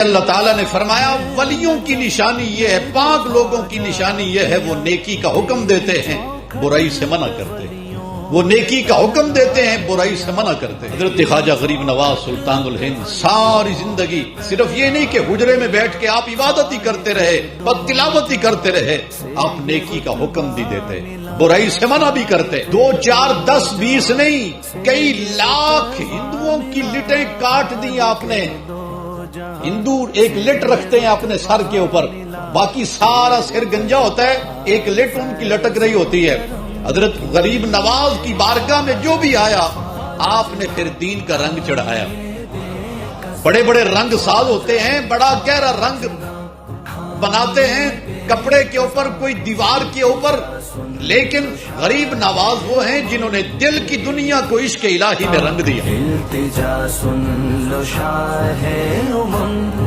اللہ تعالیٰ نے فرمایا ولیوں کی نشانی یہ ہے، پاک لوگوں کی نشانی یہ ہے وہ نیکی کا حکم دیتے ہیں برائی سے منع کرتے ہیں، وہ نیکی کا حکم دیتے ہیں برائی سے منع کرتے ہیں۔ حضرت خواجہ غریب نواز سلطان الہند ساری زندگی صرف یہ نہیں کہ حجرے میں بیٹھ کے آپ عبادت ہی کرتے رہے، بس تلاوت ہی کرتے رہے، آپ نیکی کا حکم بھی دیتے، برائی سے منع بھی کرتے۔ 2 4 10 20 نہیں، کئی لاکھ ہندوؤں کی لٹیں کاٹ دی آپ نے۔ ہندو ایک لٹ رکھتے ہیں اپنے سر کے اوپر، باقی سارا سر گنجا ہوتا ہے، ایک لٹ ان کی لٹک رہی ہوتی ہے۔ حضرت غریب نواز کی بارگاہ میں جو بھی آیا آپ نے پھر دین کا رنگ چڑھایا۔ بڑے بڑے رنگ ساز ہوتے ہیں، بڑا گہرا رنگ بناتے ہیں کپڑے کے اوپر، کوئی دیوار کے اوپر، لیکن غریب نواز وہ ہیں جنہوں نے دل کی دنیا کو عشق الہی میں رنگ دیا۔ التجا سن لو شاہ امم